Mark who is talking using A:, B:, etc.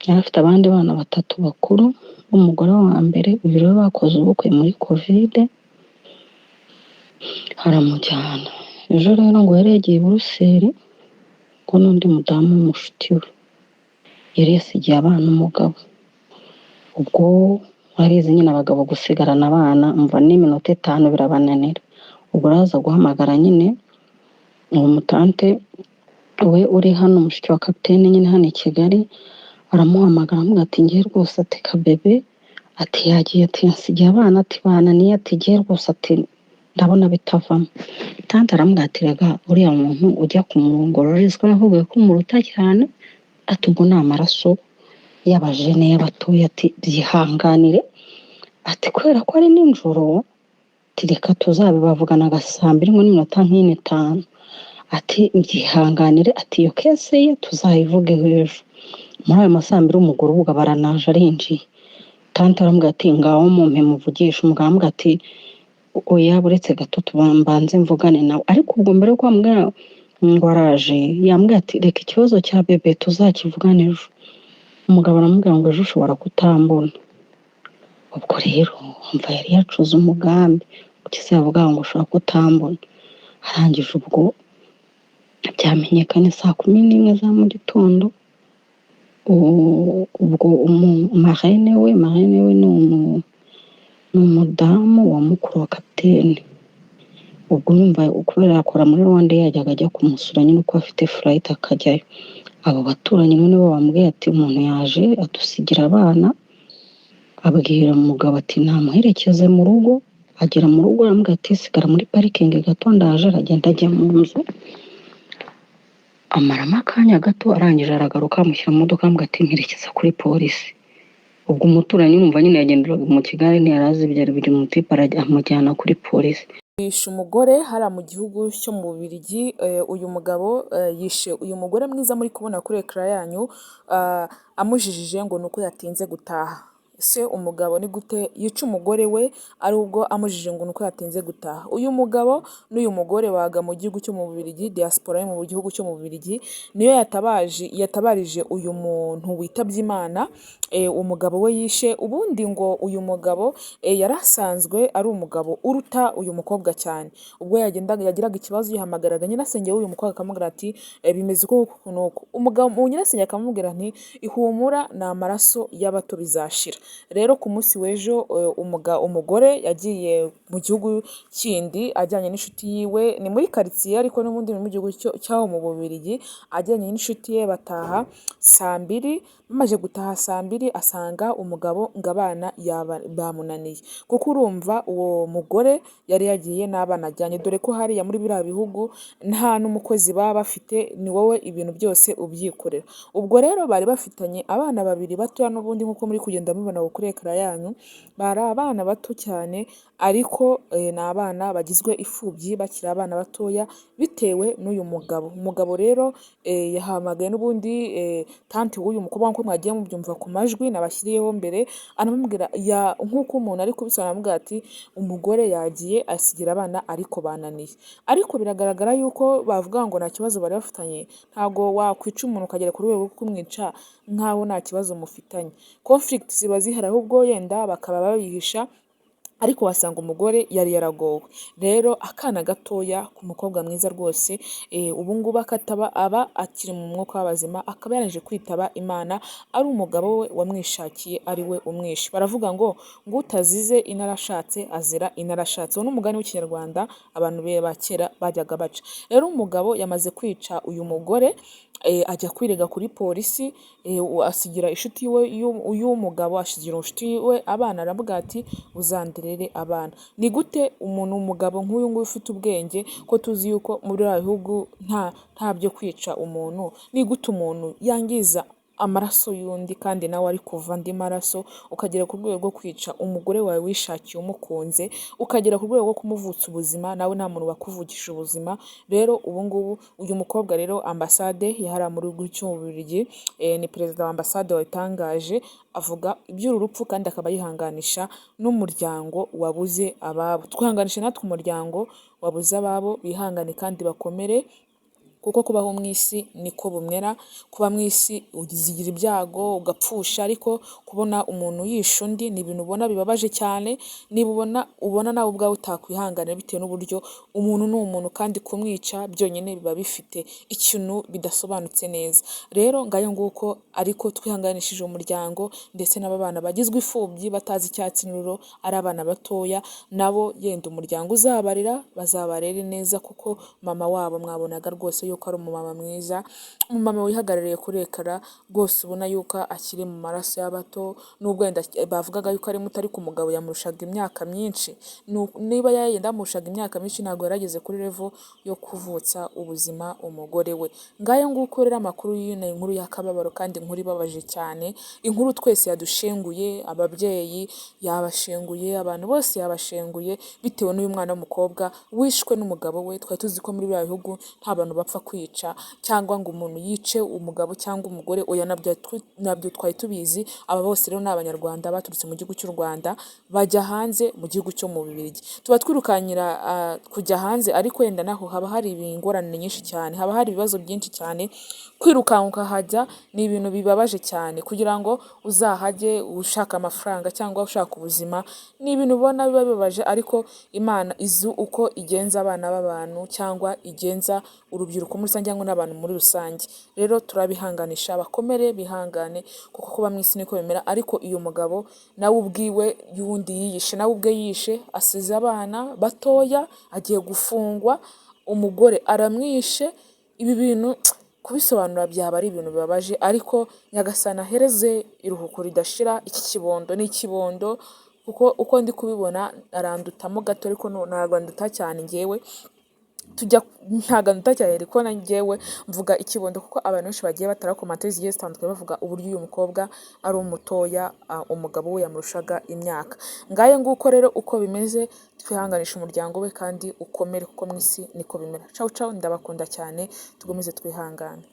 A: yari afite abandi bana batatu bakuru, umugore wa mbere uyu rero bakoze ubukwe muri kovide aramujyana. Ejo rero ngo yari yagiye i Buruseli ngo n'undi mudamu w'umushuti we yari yasigiye abana umugabo. Ubwo urabizi nyine abagabo gusigarana abana umva n'iminota 5 birabananira. Ubwo araza guhamagara nyine uwo mutante we uri hano mushiki wa kapitene nyine hano i Kigali, aramuhamagara amubwira ati ngiye rwose ati kabebe ati yagiye ati yasigiye abana ati bananiye ati ngiye rwose ati ndabona bitavamo. Tante aramubwira ati rega uriya muntu ujya kumurongora urizwa nahubuye ko umuruta cyane ati ubwo ni amaraso y'abajene y'abatoya ati byihanganire ati kubera ko ari ninjoro ati reka tuzabibavugana agasambiri ngo n'iminota nk'itanu ati byihanganire ati iyo kese ye tuzayivuge ejo. Muri ayo masambiri umugore ubwo baranaje arinjiye. Tante aramubwira ati ngaho mumpe muvugisha. Umugabo aramubwira ati oya buretse gato tubambanze mvugane nawe. Ariko ubwo mbere ko amubwira ngo araje yambwira ati reka ikibazo cya bebe tuzakivugana ejo. Umugabo aramubwira ngo ejo ushobora kutambona. Ubwo rero umva yari yacuze umugambi ukize yavuga ngo ushobora kutambona. Arangije ubwo byamenyekanye saa 11 za mu gitondo. Ubwo marene we ni umudamu wa mukuru wa kapitene. Ubwo yumva kubera akora muri Rwanda yajyaga ajya kumusura nyine uko afite flight akajyayo. Abo baturanyi none bo bambwiye ati umuntu yaje adusigira abana, abwira umugabo ati namuherekeze mu rugo. Agera mu rugo aramubwira ati sigara muri parking gato ndaje. Aragenda ajya mu nzu amarama akanya gato, arangije aragaruka amushyira mu modoka amubwira ati mperekeza kuri polisi. Ubwo umuturanyi numva nyine yagenderaga mu Kigali ntiyarazi ibyari biri mu tipa amujyana kuri polisi.
B: Yishe umugore hara mu gihugu cyo mu Bubiligi. Uyu mugabo yishe uyu mugore mwiza muri kubona kuri ekara yanyu, amujijije ngo nuko yatinze gutaha. Se umugabo ni gute yica umugore we ari ubwo amujije ngo nuko yatinze gutaha? Uyu mugabo n'uyu mugore baga mu gihugu cyo mu Bubiligi, diaspora yo mu gihugu cyo mu Bubiligi niyo yatabarije uyu muntu witabye Imana. Umugabo we yishe. Ubundi ngo uyu mugabo yarasanzwe ari umugabo uruta uyu mukobwa cyane. Ubwo yagiraga ikibazo yihamagaraga nyirasenge w'uyu mukobwa akamubwira ati bimeze uko nuko. Umugabo nyirasenge akamubwira nti ihumura ni amaraso y'abato bizashira. Rero ku munsi w'ejo umugore yagiye mu gihugu kindi ajyanye n'inshuti yiwe, ni muri quartier ariko n'ubundi mu gihugu cyaho mu Bubiligi, ajyanye n'inshuti ye bataha saa 2. Bamaze gutaha saa 2 asanga umugabo ngo abana bamunaniye, kuko urumva uwo mugore yari yagiye n'abana ajyanye, dore ko hariya muri biriya bihugu nta n'umukozi baba bafite, ni wowe ibintu byose ubyikorera. Ubwo rero bari bafitanye abana 2 batoya, n'ubundi nk'uko muri kugenda mubibona kuri ekara yanyu, bari abana bato cyane ariko ni abana bagizwe ifubyi bakiri abana batoya bitewe n'uyu mugabo. Umugabo rero yahamagaye n'ubundi tante w'uyu mukobwa nk'uko mwagiye mubyumva ku majwi nabashyiriyeho mbere, anamubwira nk'uko umuntu ari kubisobanura aramubwira ati umugore yagiye asigira abana ariko bananiye. Ariko biragaragara yuko bavuga ngo nta kibazo bari bafitanye. Ntago wakwica umuntu ukagera ku rwego rwo kumwica nkaho nta kibazo mufitanye. Conflict ziba zihari ahubwo yenda bakaba babihisha, ariko wasanga umugore yari yaragowe. Rero akana gatoya ku mukobwa mwiza rwose, ubu ngubu aba akiri mu mwuka w'abazima, akaba yaraje kwitaba Imana, ari umugabo we wamwishakiye ari we umwishe. Baravuga ngo utazize inarashatse azira inarashatse. Uwo ni umugani w'ikinyarwanda abantu ba kera bajyaga baca. Rero umugabo yamaze kwica uyu mugore, ajya kwirega kuri polisi, asigira inshuti we y'umugabo asigira inshuti we abana, aravuga ati uzanderere abana. Ni gute umugabo nk'uyu nguyu ufite ubwenge, ko tuzi yuko muri bihugu nta byo kwica umuntu, ni gute umuntu yangiza amaraso y'undi kandi nawe ari kuva andi maraso, ukagera ku rwego rwo kwica umugore wawe wishakiye umukunze, ukagera ku rwego rwo kumuvutsa ubuzima, nawe nta muntu wakuvugisha ubuzima. Rero ubu ngubu uyu mukobwa rero ambasade yahara mu gihugu cyo mu Bubiligi, ni perezida wa ambasade wabitangaje, avuga iby'uru rupfu kandi akaba yihanganisha n'umuryango wabuze ababo. Twihanganisha natwe umuryango wabuze ababo, bihangane kandi bakomere. kuko kubaho mu isi niko bumera, kuba mu isi uzigira ibyago ugapfusha, ariko kubona umuntu yishe undi ni ibintu ubona bibabaje cyane, niba ubona nawe ubwawe utakwihanganira bitewe n'uburyo umuntu ni umuntu kandi kumwica byonyine biba bifite ikintu bidasobanutse neza. Rero ngayo nguko, ariko twihanganishije umuryango ndetse n'aba bana bagizwe imfubyi batazi icyatsi n'ururo, ari abana batoya, nabo yenda umuryango uzabarera bazabarere neza, kuko mama wabo mwabonaga rwose yuko ari umumama mwiza, umumama wihagarariye kuri ekara rwose, ubona yuko akiri mu maraso y'abato, nubwo wenda bavugaga yuko ari muto ariko umugabo yamurushaga imyaka myinshi, niba yenda amurushaga imyaka myinshi ntabwo yarageze kuri level yo kuvutsa ubuzima umugore we. Ngayo nguko rero amakuru y'ino inkuru y'akababaro kandi inkuru ibabaje cyane, inkuru twese yadushenguye, ababyeyi yabashenguye, abantu bose yabashenguye, bitewe n'uyu mwana w'umukobwa wishwe n'umugabo we. Twari tuzi ko muri biriya bihugu nta bantu bapfa kwica cyangwa ngo umuntu yice umugabo cyangwa umugore, oya nabyo twari tubizi. Aba bose rero ni abanyarwanda baturutse mu gihugu cy'u Rwanda bajya hanze mu gihugu cyo mu Bubiligi. Tuba twirukanyira kujya hanze, ariko wenda naho haba hari ingorane nyinshi cyane, haba hari ibibazo byinshi cyane. Kwirukanka ukahajya ni ibintu bibabaje cyane, kugira ngo uzahajye ushaka amafaranga cyangwa ushaka ubuzima, ni ibintu ubona biba bibabaje, ariko Imana izi uko igenza abana b'abantu cyangwa igenza urubyiruko muri rusange cyangwa n'abantu muri rusange. Rero turabihanganisha, bakomere bihangane, kuko kuba mu isi niko bimera. Ariko uyu mugabo nawe ubwiwe y'undi yiyishe, nawe ubwe yishe, asize abana batoya, agiye gufungwa, umugore aramwishe. Ibi bintu kubisobanura byaba ari ibintu bibabaje, ariko Nyagasani ahereze iruhuko ridashira. Iki kibondo ni ikibondo, kuko uko ndi kubibona arandutamo gato, ariko ntabwo anduta cyane njyewe, ntabwo anduta cyane, ariko njyewe mvuga ikibondo kuko abantu benshi bagiye batara komantere zigiye zitandukanye bavuga uburyo uyu mukobwa ari umutoya, umugabo we yamurushaga imyaka. Ngayo nguko rero uko bimeze, twihanganisha umuryango we kandi ukomere, kuko mu isi niko bimera. Ciao ciao, ndabakunda cyane, tugomeze twihangane.